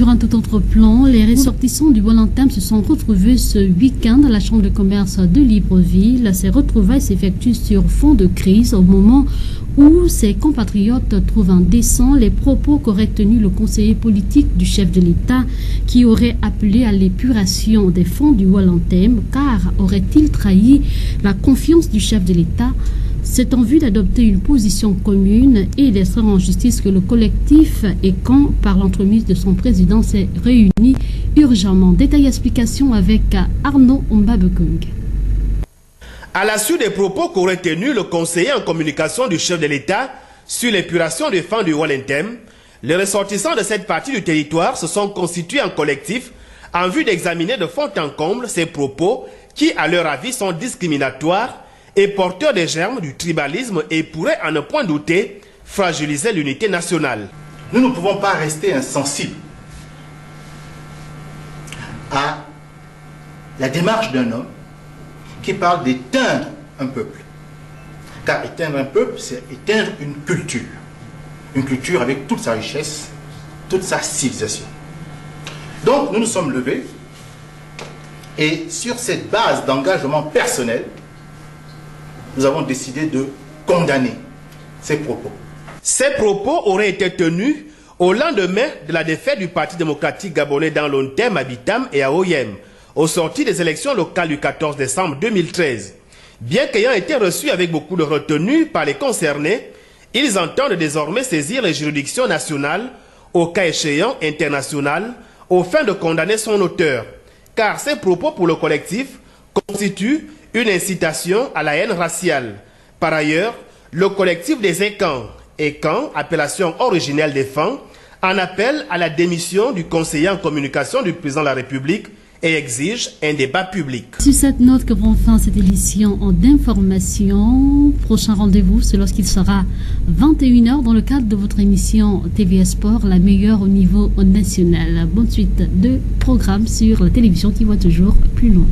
Sur un tout autre plan, les ressortissants du Walentame se sont retrouvés ce week-end à la Chambre de commerce de Libreville. Ces retrouvailles s'effectuent sur fond de crise au moment où ses compatriotes trouvent indécents les propos qu'aurait tenus le conseiller politique du chef de l'État qui aurait appelé à l'épuration des fonds du Walentame car aurait-il trahi la confiance du chef de l'État? C'est en vue d'adopter une position commune et d'être en justice que le collectif ECAN, par l'entremise de son président, s'est réuni urgemment. Détail explication avec Arnaud Mbabekung. À la suite des propos qu'aurait tenus le conseiller en communication du chef de l'État sur l'épuration des fonds du Walentame, les ressortissants de cette partie du territoire se sont constitués en collectif en vue d'examiner de fond en comble ces propos qui, à leur avis, sont discriminatoires et porteur des germes du tribalisme et pourrait, à ne point douter, fragiliser l'unité nationale. Nous ne pouvons pas rester insensibles à la démarche d'un homme qui parle d'éteindre un peuple. Car éteindre un peuple, c'est éteindre une culture avec toute sa richesse, toute sa civilisation. Donc nous nous sommes levés et sur cette base d'engagement personnel, nous avons décidé de condamner ces propos. Ces propos auraient été tenus au lendemain de la défaite du Parti démocratique gabonais dans l'Ontem, à Bitam et à Oyem, au sorti des élections locales du 14 décembre 2013. Bien qu'ayant été reçus avec beaucoup de retenue par les concernés, ils entendent désormais saisir les juridictions nationales, au cas échéant international, aux fins de condamner son auteur. Car ces propos pour le collectif constituent une incitation à la haine raciale. Par ailleurs, le collectif des ECAN, appellation originelle des femmes, en appelle à la démission du conseiller en communication du président de la République et exige un débat public. Sur cette note que prend fin cette édition d'information, prochain rendez-vous, c'est lorsqu'il sera 21 h dans le cadre de votre émission TVA Sport, la meilleure au niveau national. Bonne suite de programmes sur la télévision qui voit toujours plus loin.